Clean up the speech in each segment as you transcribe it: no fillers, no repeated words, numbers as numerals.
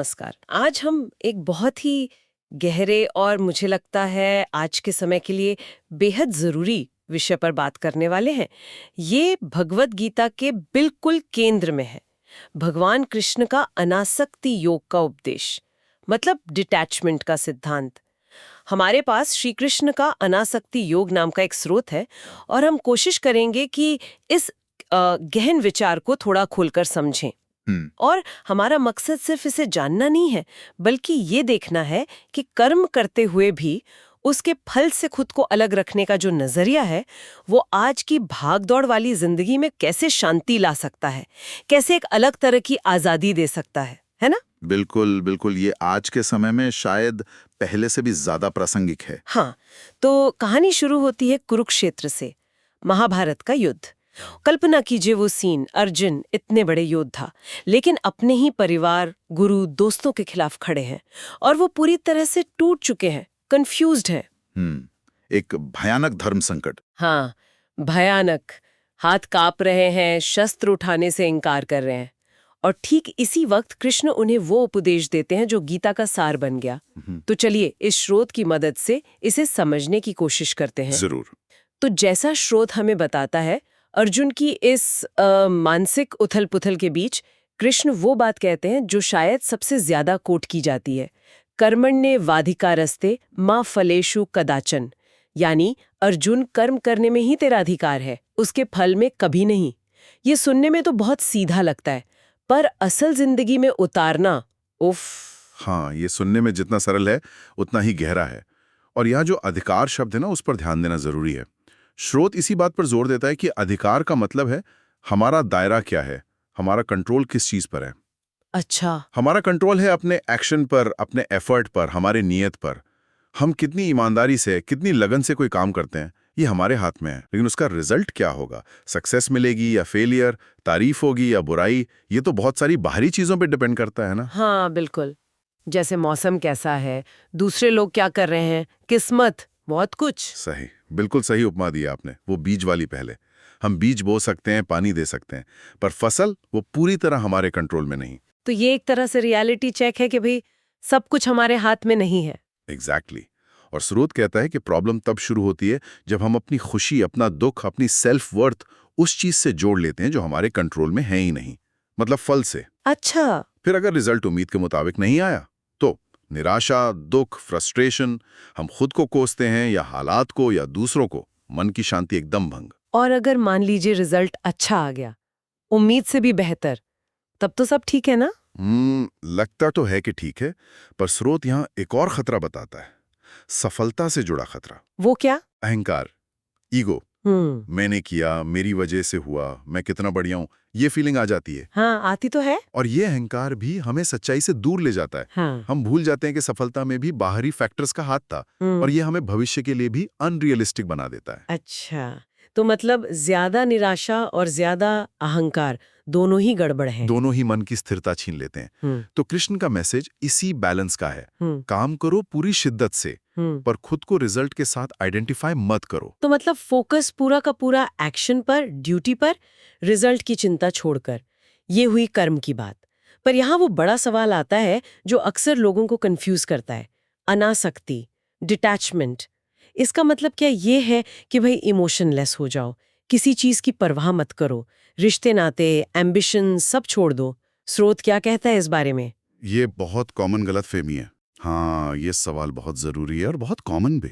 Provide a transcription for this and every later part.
नमस्कार। आज हम एक बहुत ही गहरे और मुझे लगता है आज के समय के लिए बेहद ज़रूरी विषय पर बात करने वाले हैं। ये भगवत गीता के बिल्कुल केंद्र में है। भगवान कृष्ण का अनासक्ति योग का उपदेश, मतलब डिटैचमेंट का सिद्धांत। हमारे पास श्री कृष्ण का अनासक्ति योग नाम का एक स्रोत है और हम कोशिश करेंगे कि इस गहन विचार को थोड़ा खोलकर समझें। और हमारा मकसद सिर्फ इसे जानना नहीं है, बल्कि ये देखना है कि कर्म करते हुए भी उसके फल से खुद को अलग रखने का जो नजरिया है, वो आज की भागदौड़ वाली जिंदगी में कैसे शांति ला सकता है, कैसे एक अलग तरह की आजादी दे सकता है ना? बिल्कुल बिल्कुल, ये आज के समय में शायद पहले से भी ज्यादा प्रासंगिक है। हाँ, तो कहानी शुरू होती है कुरुक्षेत्र से, महाभारत का युद्ध। कल्पना कीजिए वो सीन, अर्जुन इतने बड़े योद्धा, लेकिन अपने ही परिवार, गुरु, दोस्तों के खिलाफ खड़े हैं और वो पूरी तरह से टूट चुके हैं, कंफ्यूज्ड हैं। एक भयानक धर्म संकट। हाँ, भयानक। हाथ कांप रहे हैं, शस्त्र उठाने से इनकार कर रहे हैं। और ठीक इसी वक्त कृष्ण उन्हें वो उपदेश देते हैं जो गीता का सार बन गया। तो चलिए इस स्रोत की मदद से इसे समझने की कोशिश करते हैं। जरूर। तो जैसा स्रोत हमें बताता है, अर्जुन की इस मानसिक उथल-पुथल के बीच कृष्ण वो बात कहते हैं जो शायद सबसे ज्यादा कोट की जाती है। कर्मण्येवाधिकारस्ते मा फलेषु कदाचन। यानी अर्जुन, कर्म करने में ही तेरा अधिकार है, उसके फल में कभी नहीं। ये सुनने में तो बहुत सीधा लगता है, पर असल जिंदगी में उतारना, उफ। हाँ, ये सुनने में जितना सरल है उतना ही गहरा है। और यहाँ जो अधिकार शब्द है ना, उस पर ध्यान देना जरूरी है। स्रोत इसी बात पर जोर देता है कि अधिकार का मतलब है हमारा दायरा क्या है, हमारा कंट्रोल किस चीज पर है। अच्छा। हमारा कंट्रोल है अपने एक्शन पर, अपने एफर्ट पर, हमारे नियत पर। हम कितनी ईमानदारी से, कितनी लगन से कोई काम करते हैं, ये हमारे हाथ में है। लेकिन उसका रिजल्ट क्या होगा, सक्सेस मिलेगी या फेलियर, तारीफ होगी या बुराई, ये तो बहुत सारी बाहरी चीजों पे डिपेंड करता है ना। हाँ बिल्कुल। जैसे मौसम कैसा है, दूसरे लोग क्या कर रहे हैं, किस्मत, बहुत कुछ। सही, बिल्कुल सही उपमा दी आपने। वो बीज वाली पहले। हम बीज बो सकते हैं, पानी दे सकते हैं, पर फसल वो पूरी तरह हमारे कंट्रोल में नहीं। तो ये एक तरह से रियलिटी चेक है कि भाई सब कुछ हमारे हाथ में नहीं है। एग्जैक्टली। और स्रोत कहता है कि प्रॉब्लम तब शुरू होती है जब हम अपनी खुशी, अपना दुख, अपनी सेल्फ वर्थ उस चीज से जोड़ लेते हैं जो हमारे कंट्रोल में है ही नहीं, मतलब फल से। अच्छा। फिर अगर रिजल्ट उम्मीद के मुताबिक नहीं आया तो निराशा, दुख, फ्रस्ट्रेशन, हम खुद को कोसते हैं या हालात को या दूसरों को, मन की शांति एकदम भंग। और अगर मान लीजिए रिजल्ट अच्छा आ गया, उम्मीद से भी बेहतर, तब तो सब ठीक है ना? लगता तो है कि ठीक है, पर स्रोत यहाँ एक और खतरा बताता है, सफलता से जुड़ा खतरा। वो क्या? अहंकार, ईगो। मैंने किया, मेरी वजह से हुआ, मैं कितना बढ़िया हूं, ये फीलिंग आ जाती है। हाँ, आती तो है। और ये अहंकार भी हमें सच्चाई से दूर ले जाता है। हाँ। हम भूल जाते हैं कि सफलता में भी बाहरी फैक्टर्स का हाथ था, और ये हमें भविष्य के लिए भी अनरियलिस्टिक बना देता है। अच्छा, तो मतलब ज्यादा निराशा और ज्यादा अहंकार दोनों ही गड़बड़ हैं। दोनों ही मन की स्थिरता छीन लेते हैं। तो कृष्ण का मैसेज इसी बैलेंस का है। काम करो पूरी शिद्दत से, पर खुद को रिजल्ट के साथ आइडेंटिफाई मत करो। तो मतलब फोकस पूरा का पूरा एक्शन पर, ड्यूटी पर, रिजल्ट की चिंता छोड़कर। ये हुई कर्म की बात। पर यहाँ वो बड़ा सवाल आता है जो अक्सर लोगों को कंफ्यूज करता है, अनासक्ति, डिटैचमेंट। इसका मतलब क्या ये है कि भाई इमोशनलेस हो जाओ, किसी चीज की परवाह मत करो, रिश्ते नाते, एम्बिशन सब छोड़ दो? स्रोत क्या कहता है इस बारे में? ये बहुत कॉमन गलतफहमी है। हाँ, ये सवाल बहुत जरूरी है और बहुत कॉमन भी।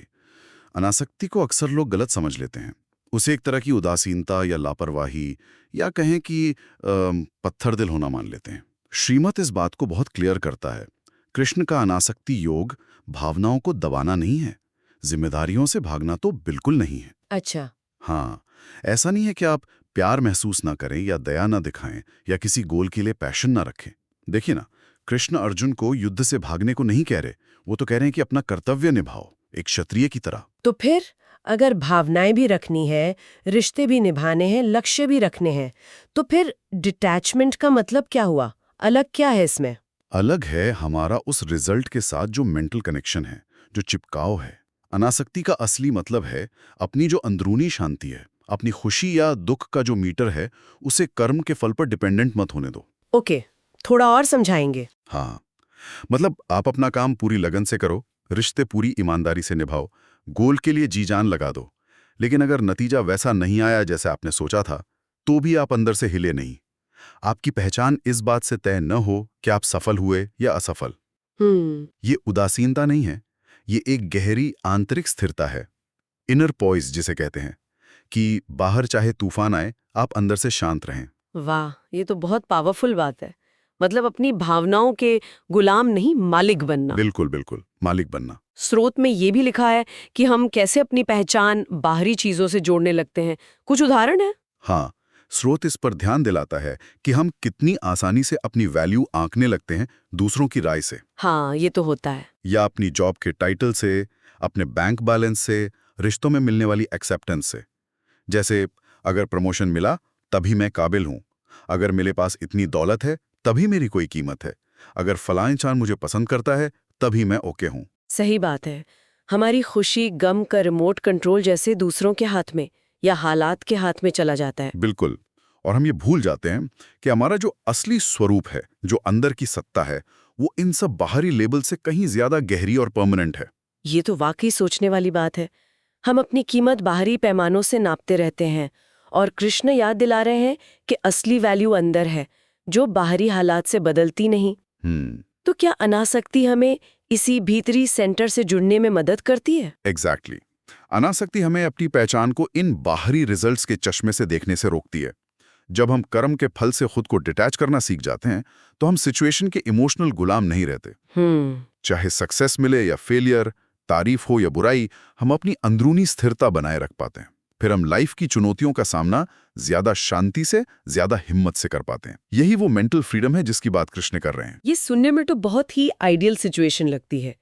अनासक्ति को अक्सर लोग गलत समझ लेते हैं। उसे एक तरह की उदासीनता या लापरवाही, या कहें कि पत्थर दिल होना मान लेते हैं। श्रीमत इस बात को बहुत क्लियर करता है। कृष्ण का अनासक्ति योग भावनाओं को दबाना नहीं है, जिम्मेदारियों से भागना तो बिल्कुल नहीं है। अच्छा। हाँ, ऐसा नहीं है कि आप प्यार महसूस ना करें या दया ना दिखाएं या किसी गोल के लिए पैशन ना रखें। देखिए ना, कृष्ण अर्जुन को युद्ध से भागने को नहीं कह रहे, वो तो कह रहे हैं कि अपना कर्तव्य निभाओ, एक क्षत्रिय की तरह। तो फिर अगर भावनाएं भी रखनी है, रिश्ते भी निभाने हैं, लक्ष्य भी रखने हैं, तो फिर डिटैचमेंट का मतलब क्या हुआ? अलग क्या है इसमें? अलग है हमारा उस रिजल्ट के साथ जो मेंटल कनेक्शन है, जो चिपकाव है। अनासक्ति का असली मतलब है अपनी जो अंदरूनी शांति है, अपनी खुशी या दुख का जो मीटर है, उसे कर्म के फल पर डिपेंडेंट मत होने दो। ओके, थोड़ा और समझाएंगे? हाँ, मतलब आप अपना काम पूरी लगन से करो, रिश्ते पूरी ईमानदारी से निभाओ, गोल के लिए जी जान लगा दो। लेकिन अगर नतीजा वैसा नहीं आया जैसे आपने सोचा था, तो भी आप अंदर से हिले नहीं। आपकी पहचान इस बात से तय न हो कि आप सफल हुए या असफल। ये उदासीनता नहीं है, ये एक गहरी आंतरिक स्थिरता है, इनर पॉइज जिसे कहते हैं, कि बाहर चाहे तूफान आए, आप अंदर से शांत रहें। वाह, ये तो बहुत पावरफुल बात है। मतलब अपनी भावनाओं के गुलाम नहीं, मालिक बनना। बिल्कुल बिल्कुल, मालिक बनना। स्रोत में ये भी लिखा है कि हम कैसे अपनी पहचान बाहरी चीजों से जोड़ने लगते हैं। कुछ उदाहरण है? हाँ, स्रोत इस पर ध्यान दिलाता है कि हम कितनी आसानी से अपनी वैल्यू आंकने लगते हैं दूसरों की राय से, हाँ, ये तो होता है। या अपनी जॉब के टाइटल से, अपने बैंक बैलेंस से, रिश्तों में मिलने वाली एक्सेप्टेंस से। जैसे अगर प्रमोशन मिला तभी मैं काबिल हूं, अगर मेरे पास इतनी दौलत है तभी मेरी कोई कीमत है, अगर फलां इंसान मुझे पसंद करता है तभी मैं ओके हूं। सही बात है। हमारी खुशी गम का रिमोट कंट्रोल जैसे दूसरों के हाथ में या हालात के हाथ में चला जाता है। बिल्कुल। और हम ये भूल जाते हैं कि हमारा जो असली स्वरूप है, जो अंदर की सत्ता है, वो इन सब बाहरी लेबल से कहीं ज्यादा गहरी और परमानेंट है। ये तो वाकई सोचने वाली बात है। हम अपनी कीमत बाहरी पैमानों से नापते रहते हैं और कृष्ण याद दिला रहे हैं कि असली वैल्यू अंदर है, जो बाहरी हालात से बदलती नहीं। तो क्या अनासक्ति हमें इसी भीतरी सेंटर से जुड़ने में मदद करती है? एग्जैक्टली। अनासक्ति हमें अपनी पहचान को इन बाहरी रिजल्ट्स के चश्मे से देखने से रोकती है। जब हम कर्म के फल से खुद को डिटैच करना सीख जाते हैं, तो हम सिचुएशन के इमोशनल गुलाम नहीं रहते। चाहे सक्सेस मिले या फेलियर, तारीफ हो या बुराई, हम अपनी अंदरूनी स्थिरता बनाए रख पाते हैं। फिर हम लाइफ की चुनौतियों का सामना ज्यादा शांति से, ज्यादा हिम्मत से कर पाते हैं। यही वो मेंटल फ्रीडम है जिसकी बात कृष्ण कर रहे हैं। ये सुनने में तो बहुत ही आइडियल सिचुएशन लगती है।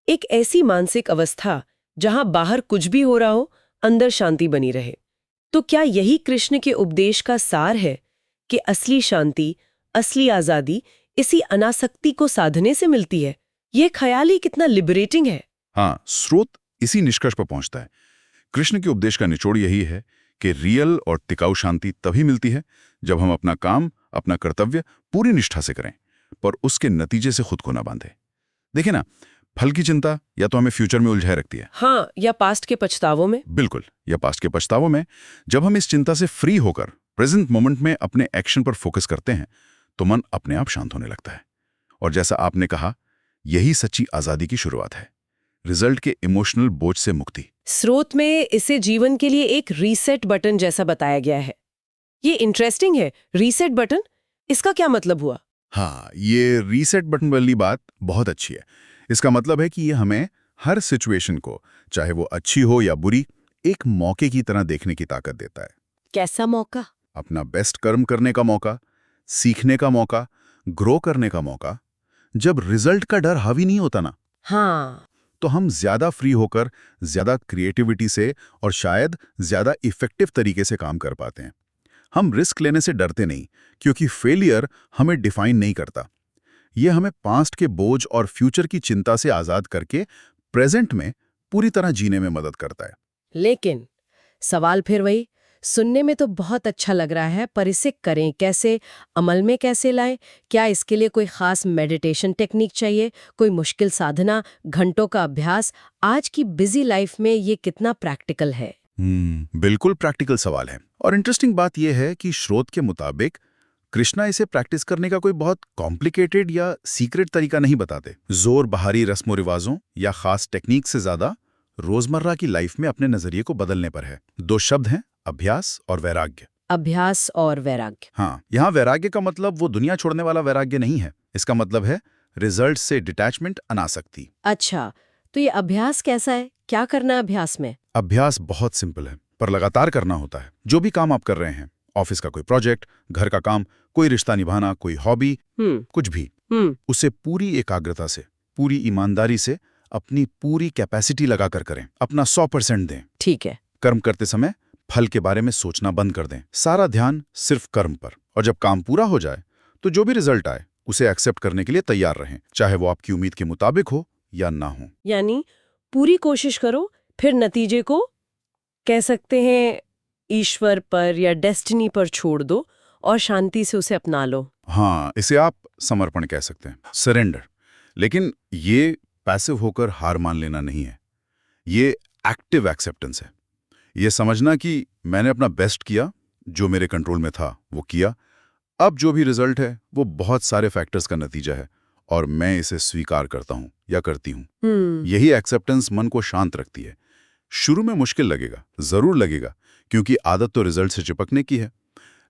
एक ऐसी मानसिक अवस्था जहां बाहर कुछ भी हो रहा हो, अंदर शांति बनी रहे। तो क्या यही कृष्ण के उपदेश का सार है कि असली शांति, असली आजादी इसी अनासक्ति को साधने से मिलती है? ये ख्याल ही कितना लिबरेटिंग है। हाँ, स्रोत इसी निष्कर्ष पर पहुंचता है। कृष्ण के उपदेश का निचोड़ यही है कि रियल और टिकाऊ शांति तभी मिलती है जब हम अपना काम, अपना कर्तव्य पूरी निष्ठा से करें, पर उसके नतीजे से खुद को ना बांधे। देखिए ना, फल की चिंता या तो हमें फ्यूचर में उलझाए रखती है। हाँ, या पास्ट के पछतावों में। बिल्कुल, या पास्ट के पछतावों में। जब हम इस चिंता से फ्री होकर प्रेजेंट मोमेंट में अपने एक्शन पर फोकस करते हैं, तो मन अपने आप शांत होने लगता है। और जैसा आपने कहा, यही सच्ची आजादी की शुरुआत है, रिजल्ट के इमोशनल बोझ से मुक्ति। स्रोत में इसे जीवन के लिए एक रीसेट बटन जैसा बताया गया है। ये इंटरेस्टिंग है। रीसेट बटन, इसका क्या मतलब हुआ? हाँ, ये रीसेट बटन वाली बात बहुत अच्छी है। इसका मतलब है कि ये हमें हर सिचुएशन को, चाहे वो अच्छी हो या बुरी, एक मौके की तरह देखने की ताकत देता है। कैसा मौका? अपना बेस्ट कर्म करने का मौका, सीखने का मौका, ग्रो करने का मौका। जब रिजल्ट का डर हावी नहीं होता ना, हाँ, तो हम ज्यादा फ्री होकर, ज्यादा क्रिएटिविटी से और शायद ज्यादा इफेक्टिव तरीके से काम कर पाते हैं। हम रिस्क लेने से डरते नहीं, क्योंकि फेलियर हमें डिफाइन नहीं करता। ये हमें पास्ट के बोझ और फ्यूचर की चिंता से आजाद करके प्रेजेंट में पूरी तरह जीने में मदद करता है। लेकिन सवाल फिर वही, सुनने में तो बहुत अच्छा लग रहा है, पर इसे करें कैसे, अमल में कैसे लाएं? क्या इसके लिए कोई खास मेडिटेशन टेक्निक चाहिए, कोई मुश्किल साधना, घंटों का अभ्यास? आज की बिजी लाइफ में ये कितना प्रैक्टिकल है? बिल्कुल प्रैक्टिकल सवाल है। और इंटरेस्टिंग बात यह है कि स्रोत के मुताबिक कृष्णा इसे प्रैक्टिस करने का कोई बहुत कॉम्प्लिकेटेड या सीक्रेट तरीका नहीं बताते। जोर बाहरी रस्मों रिवाजों या खास टेक्निक से ज्यादा रोजमर्रा की लाइफ में अपने नजरिए को बदलने पर है। दो शब्द हैं, अभ्यास और वैराग्य। अभ्यास और वैराग्य। हाँ, यहाँ वैराग्य का मतलब वो दुनिया छोड़ने वाला वैराग्य नहीं है। इसका मतलब है रिजल्ट से डिटैचमेंट, अनासक्ति। अच्छा, तो ये अभ्यास कैसा है? क्या करना है अभ्यास में? अभ्यास बहुत सिंपल है, पर लगातार करना होता है। जो भी काम आप कर रहे हैं, ऑफिस का कोई प्रोजेक्ट, घर का काम, कोई रिश्ता निभाना, कोई हॉबी, कुछ भी, उसे पूरी एकाग्रता से, पूरी ईमानदारी से, अपनी पूरी कैपेसिटी लगाकर करें। अपना 100% दें। ठीक है। कर्म करते समय फल के बारे में सोचना बंद कर दें। सारा ध्यान सिर्फ कर्म पर। और जब काम पूरा हो जाए, तो जो भी रिजल्ट आए उसे एक्सेप्ट करने के लिए तैयार रहें, चाहे वो आपकी उम्मीद के मुताबिक हो या ना हो। यानी पूरी कोशिश करो, फिर नतीजे को कह सकते हैं ईश्वर पर या डेस्टिनी पर छोड़ दो और शांति से उसे अपना लो। हाँ, इसे आप समर्पण कह सकते हैं, सरेंडर। लेकिन ये पैसिव होकर हार मान लेना नहीं है, ये एक्टिव एक्सेप्टेंस है। ये समझना कि मैंने अपना बेस्ट किया, जो मेरे कंट्रोल में था वो किया, अब जो भी रिजल्ट है वो बहुत सारे फैक्टर्स का नतीजा है और मैं इसे स्वीकार करता हूं या करती हूं। यही एक्सेप्टेंस मन को शांत रखती है। शुरू में मुश्किल लगेगा, जरूर लगेगा, क्योंकि आदत तो रिजल्ट से चिपकने की है,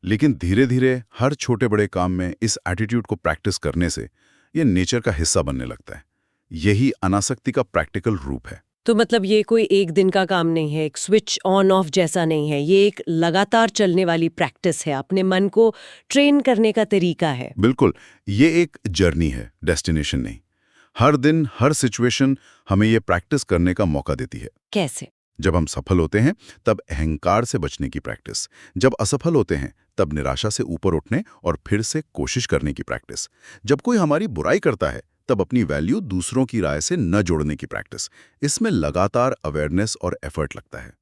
लेकिन धीरे धीरे हर छोटे बड़े काम में इस एटीट्यूड को प्रैक्टिस करने से ये नेचर का हिस्सा बनने लगता है। यही अनासक्ति का प्रैक्टिकल रूप है। तो मतलब ये कोई एक दिन का काम नहीं है, एक स्विच ऑन ऑफ जैसा नहीं है, ये एक लगातार चलने वाली प्रैक्टिस है, अपने मन को ट्रेन करने का तरीका है। बिल्कुल, ये एक जर्नी है, डेस्टिनेशन नहीं। हर दिन हर सिचुएशन हमें ये प्रैक्टिस करने का मौका देती है। कैसे? जब हम सफल होते हैं तब अहंकार से बचने की प्रैक्टिस, जब असफल होते हैं तब निराशा से ऊपर उठने और फिर से कोशिश करने की प्रैक्टिस, जब कोई हमारी बुराई करता है तब अपनी वैल्यू दूसरों की राय से न जोड़ने की प्रैक्टिस। इसमें लगातार अवेयरनेस और एफर्ट लगता है।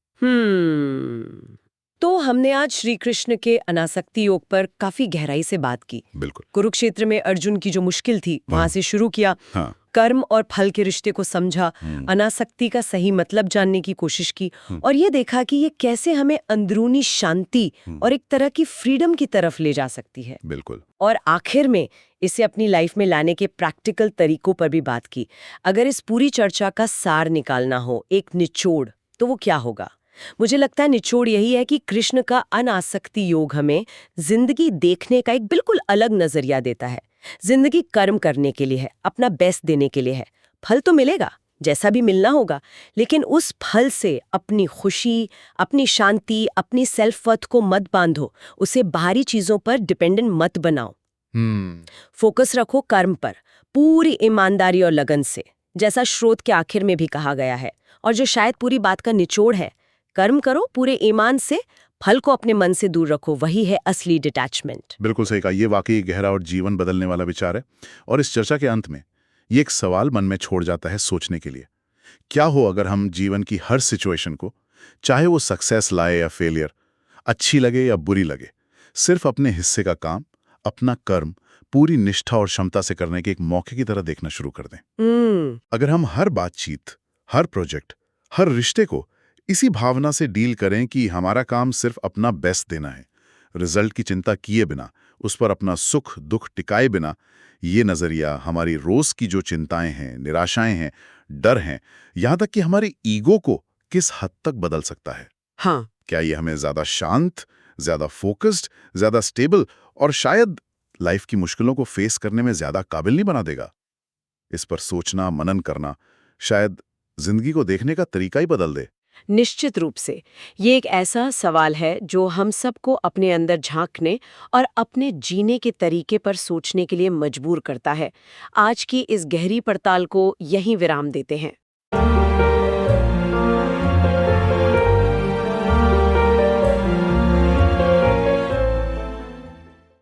तो हमने आज श्री कृष्ण के अनासक्ति योग पर काफी गहराई से बात की। बिल्कुल। कुरुक्षेत्र में अर्जुन की जो मुश्किल थी वहां से शुरू किया, हाँ। कर्म और फल के रिश्ते को समझा, अनासक्ति का सही मतलब जानने की कोशिश की और ये देखा कि ये कैसे हमें अंदरूनी शांति और एक तरह की फ्रीडम की तरफ ले जा सकती है। बिल्कुल। और आखिर में इसे अपनी लाइफ में लाने के प्रैक्टिकल तरीकों पर भी बात की। अगर इस पूरी चर्चा का सार निकालना हो, एक निचोड़, तो वो क्या होगा? मुझे लगता है निचोड़ यही है कि कृष्ण का अनासक्ति योग हमें जिंदगी देखने का एक बिल्कुल अलग नजरिया देता है। जिंदगी कर्म करने के लिए है, अपना बेस्ट देने के लिए है। फल तो मिलेगा, जैसा भी मिलना होगा, लेकिन उस फल से अपनी खुशी, अपनी शांति, अपनी सेल्फ वर्थ को मत बांधो, उसे बाहरी चीजों पर डिपेंडेंट मत बनाओ। फोकस रखो कर्म पर, पूरी ईमानदारी और लगन से, जैसा श्रोत के आखिर में भी कहा गया है, और जो शायद पूरी बात का निचोड़ है। कर्म करो पूरे ईमान से, फल को अपने मन से दूर रखो, वही है असली डिटैचमेंट। बिल्कुल सही कहा, ये वाकई गहरा और जीवन बदलने वाला विचार है। और इस चर्चा के अंत में ये एक सवाल मन में छोड़ जाता है सोचने के लिए। क्या हो अगर हम जीवन की हर सिचुएशन को, चाहे वो सक्सेस लाए या फेलियर, अच्छी लगे या बुरी लगे, सिर्फ अपने हिस्से का काम, अपना कर्म पूरी निष्ठा और क्षमता से करने के एक मौके की तरह देखना शुरू कर दें। अगर हम हर बातचीत, हर प्रोजेक्ट, हर रिश्ते को इसी भावना से डील करें कि हमारा काम सिर्फ अपना बेस्ट देना है, रिजल्ट की चिंता किए बिना, उस पर अपना सुख दुख टिकाए बिना, ये नजरिया हमारी रोज की जो चिंताएं हैं, निराशाएं हैं, डर हैं, यहां तक कि हमारे ईगो को किस हद तक बदल सकता है। हाँ। क्या ये हमें ज्यादा शांत, ज्यादा फोकस्ड, ज्यादा स्टेबल और शायद लाइफ की मुश्किलों को फेस करने में ज्यादा काबिल नहीं बना देगा? इस पर सोचना, मनन करना शायद जिंदगी को देखने का तरीका ही बदल दे। निश्चित रूप से ये एक ऐसा सवाल है जो हम सबको अपने अंदर झांकने और अपने जीने के तरीके पर सोचने के लिए मजबूर करता है। आज की इस गहरी पड़ताल को यहीं विराम देते हैं।